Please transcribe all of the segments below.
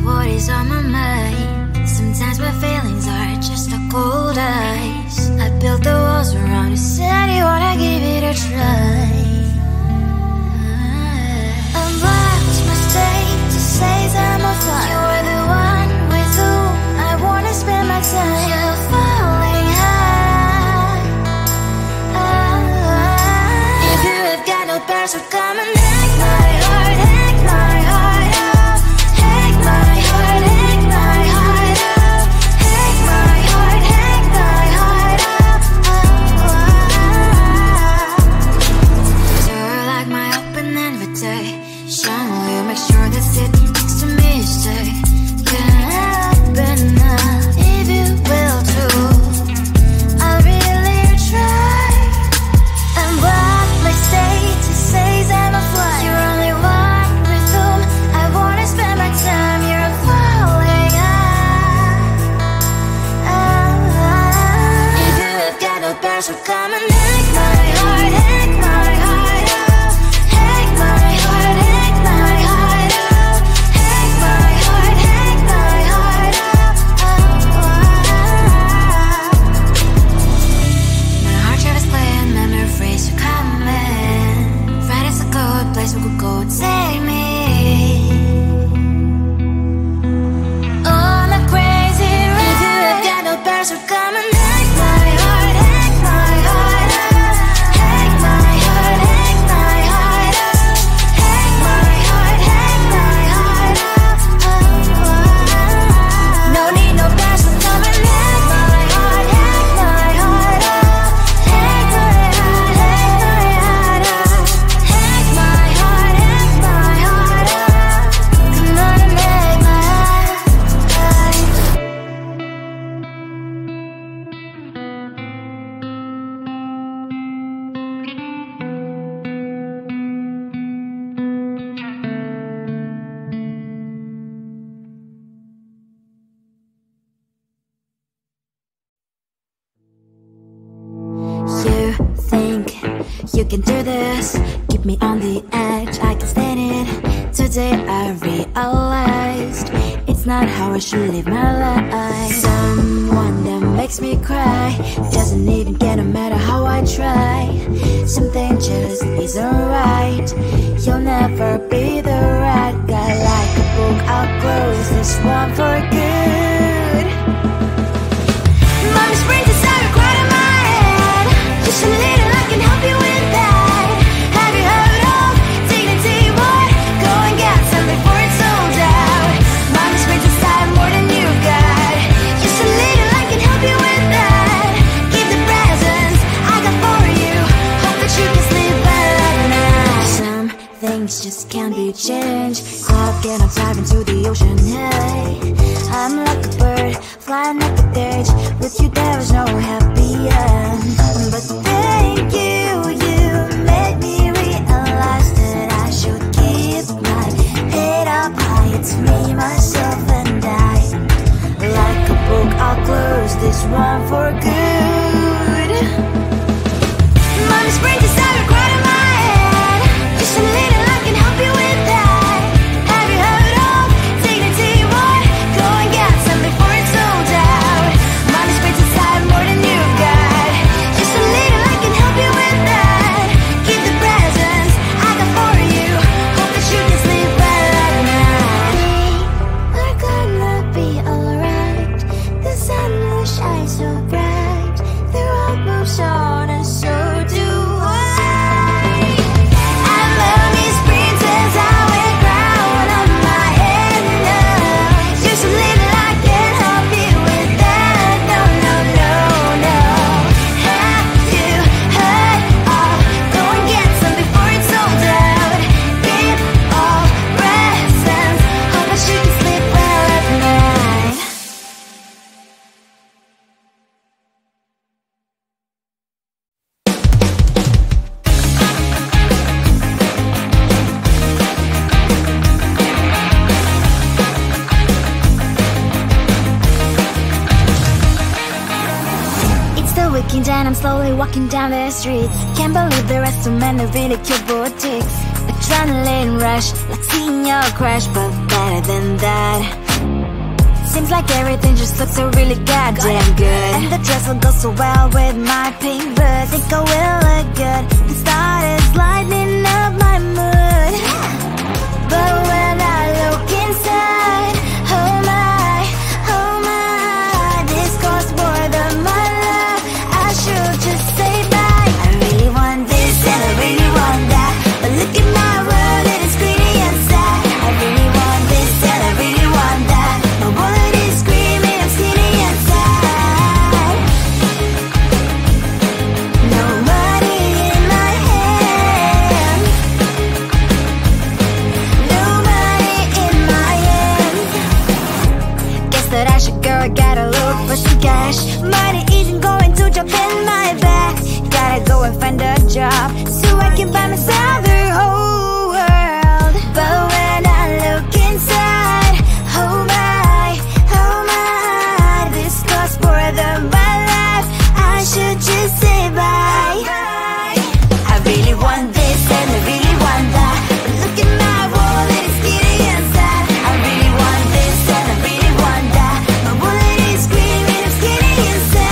what is on my mind. Sometimes my feelings are just a cold ice. I built the walls around you, said you wanna give it a try. I watched my state to say I'm a fire. You're the one with whom I wanna spend my time. You're falling high. If you have got no bears, so come and hack my heart, hack my heart out. Hack my heart, hack my heart out. Hack my heart, hack my heart out. You're like my open invitation. Will you make sure that sitting next to me is safe? Can't open up if you will too. I'll really try. And what my state to say I'm a fly. You're only one with whom I wanna spend my time. You're falling high. If you have got no bears, so come and hack my heart, hack my heart out. Hack my heart, hack my heart out. Hack my heart, hack my heart out. My heart tries to play and memory freeze, so come in. Friday's a good place we could go, take me. On a crazy ride. If you have got no bears, so come and hack my heart, hack my heart out. Hack my heart, hack my heart out. Hack my heart, hack my heart out. No need no bears, so come and hack my heart, hack my heart out. Hack my heart, hack my heart out. Hack my heart, hack my heart out. Come on and make my heart. You think you can do this? Keep me on the edge, I can stand it. Today I realized it's not how I should live my life. Someone that makes me cry doesn't even get no matter how I try. Something just isn't right. You'll never be the right guy. Like a book, I'll close this one for good. Mommy's brains inside are quite in my head. Just a little, I can help you with that. Have you heard of dignity, boy? Go and get some before it's sold out. Mommy's brains inside more than you've got. Just a little, I can help you with that. Keep the presents I got for you. Hope that you can sleep well at night. Some things just can't be changed. Clock and I'm diving to the ocean, hey. I'm like a bird, flying like a cage. With you there is no happy end. But thank you, you made me realize that I should keep my head up high. It's me, myself and I. Like a book, I'll close this one for good. Mommy's brains inside are quite in my head. Just a little, I can help you with that. Have you heard of dignity, boy? Go and get some before it's sold out. Mommy's brains inside more than you've got. Just a little, I can help you with that. Keep the presents I got for you. Hope that you can sleep well at night. We're gonna be alright. The sun will shine so bright. The road moves on and so do I. I love these princess, I wear crown on my head now. Just a little, I can help you with that. No, no, no, no. Have you heard of? Go and get some before it's sold out. Give all presents. Hope that you can sleep well at night. It's the weekend and I'm slowly walking down the streets. Can't believe there are so many really cute boutiques. Adrenaline rush, like seeing your crush, but better than that. Seems like everything just looks so really goddamn good. And the dress will go so well with my pink boots. Think I will look good. The start is lighting up my mood. But when I look inside, oh my, this costs more than my love. I should just say bye. I really want this and I really want that, but look at my world, it is pretty inside. I really want this and I really want that. My wallet is screaming, I'm skinny inside. No money in my hand, no money in my hand. Guess that I should go, I gotta look for some cash. Money isn't going to jump in my bag. Gotta go and find a job so I can buy myself the whole world. But when I look inside, oh my, this costs more than my life. I should just say bye. I really want this and I really want that, but look at my wallet, it's getting inside. I really want this and I really want that. My wallet is screaming, it's getting inside.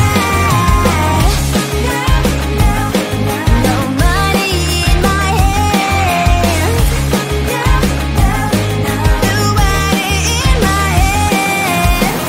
No money in my hand, no money in my hand.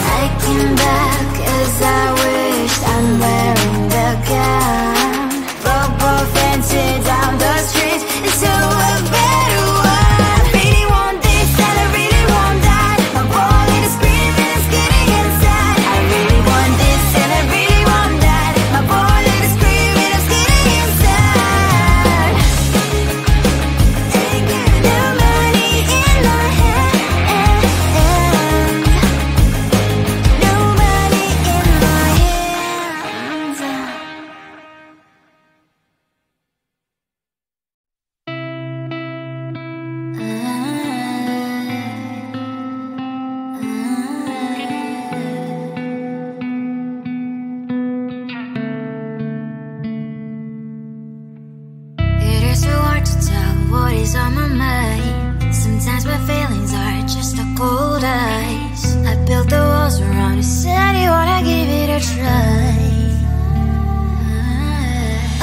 I came back as I wished, I'm wearing the gown. Broke both fences down the street, so a better one. Really want this and I really want that. My wallet is screaming, it's getting inside. I really want this and I really want that. My wallet is screaming, it's getting inside. No money in my hand, no money in my hands. It is so hard to tell what is on my mind. Sometimes my feelings are just a cold ice. I built the walls around you, said you wanna give it a try.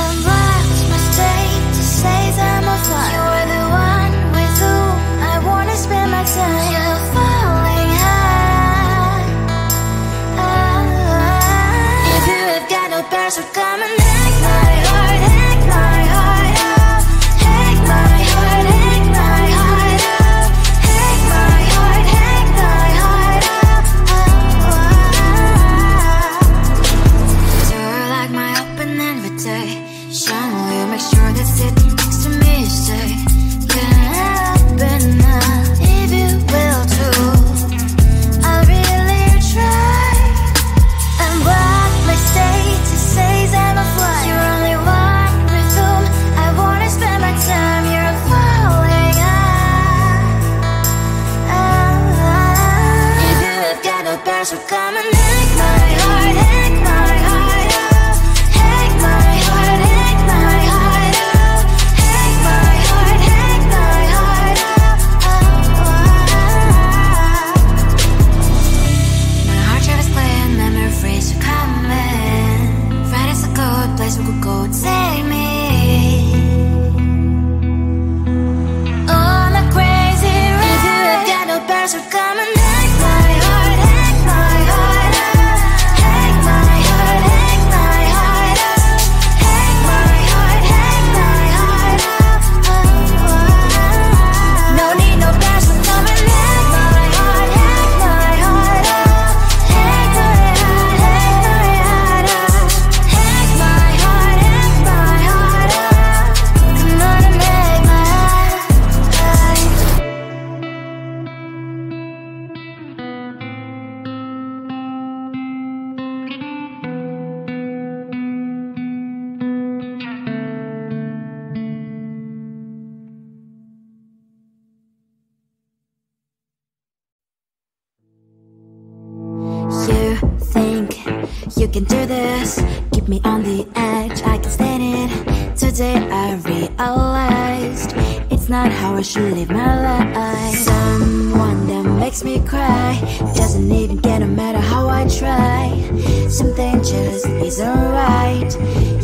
I'm lost, mistake to say I'm a fly. You're the one with whom I wanna spend my time. You're falling high. If you have got no past, so come and hack my heart, hack my heart up. Hack my heart, hack my heart up. Hack my heart, hack my heart up. So like my open invitation, will you make sure that sitting next to me is safe? Can help enough if you will too. I'll really try. And what mistake to say I'm a fly. You're only one with whom I wanna spend my time. You're falling high. If you have got no past, so come and hack my heart, hack my heart up. Hack my heart, hack my heart up. Hack my heart, hack my heart up. My heart travels playing memories are coming. Friday's a good place we could go, take me on a crazy ride. If you have got no past, so come and hack my heart, hack my heart up. Hack my heart, hack my heart up. Hack my heart, hack my heart up. No need no past, so come and hack my heart, hack my heart up. Hack my heart, hack my heart up. Hack my heart, hack my heart up. Come on and make my heart. You think you can do this, keep me on the edge, I can stand it. Today I realized it's not how I should live my life. Someone that makes makes me cry. Doesn't even get no matter how I try. Something just isn't right.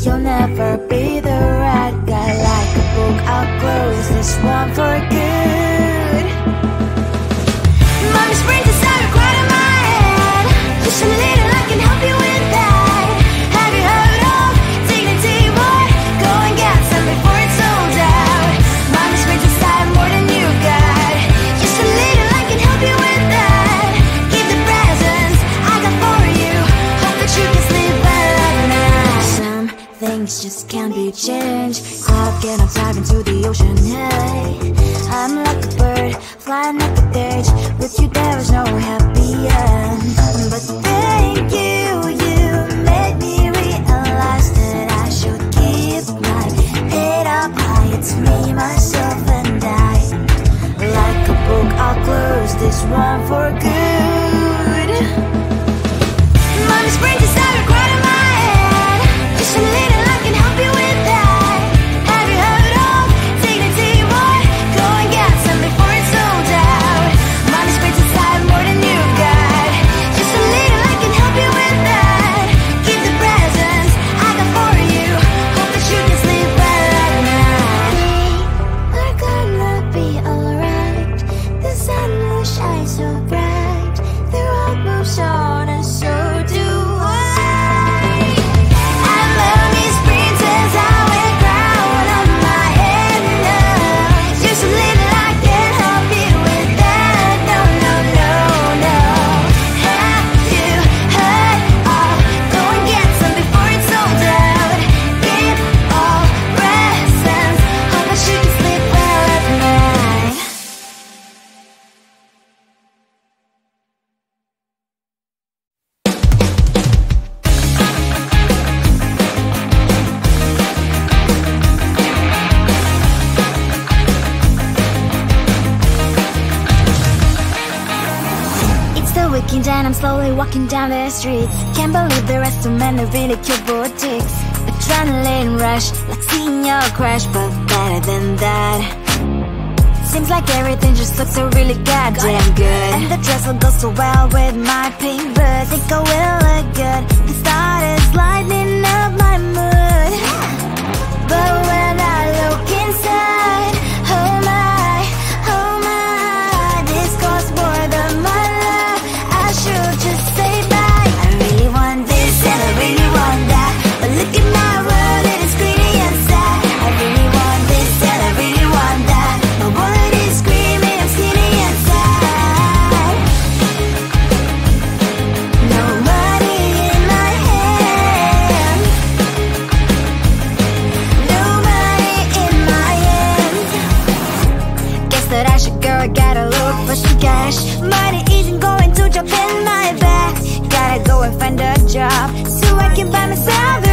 You'll never be the right guy. Like a book, I'll close this one for good. Mommy springs inside a quite in my head. Just a little, I can help you with that. Have you heard of dignity, boy? Go and get some before it's sold out. Mommy springs inside more than you've got. Just a little, I can help you with that. Keep the presents I got for you. Hope that you can sleep well at night. Some things just can't be changed. I'll get on diving to the ocean, hey. I'm like a bird, flying like a bird. With you there is no happy end. But thank you, you made me realize that I should keep my head up high. It's me, myself and I. Like a book, I'll close this one for good. Mommy springs inside a quite in my head. Just a little, I can help you with that. Have you heard of dignity, boy? Go and get some before it's sold out. Mommy springs inside more than you've got. Just a little, I can help you with that. Keep the presents I got for you. Hope that you can sleep well at night. We're gonna be alright. The sun will shine so bright. The road moves on and so do I. I love these princess, I wear crown on my head now. Just a little, I can't help you with that. No, no, no, no. Have you heard of? Go and get some before it's sold out. Give all presents. Hope that you can sleep well at night. It's the weekend and I'm slowly walking down the streets. Can't believe the rest of men are really cute boutiques. Adrenaline rush, like seeing your crush, but better than that. Seems like everything just looks so really goddamn good. And the dress will go so well with my pink boots. Think I will look good. The start is lighting up my mood. But when I look inside, oh my, this costs more than my love. I should just say bye. I really want this and I really want that. But look at my world, it is pretty inside. I really want this and I really want that. My wallet is screaming, I'm skinny inside. No money in my hand. No money in my hand. Guess that I should go, gotta look for some cash. Money isn't going to jump in my back. Gotta go and find a job so I can buy myself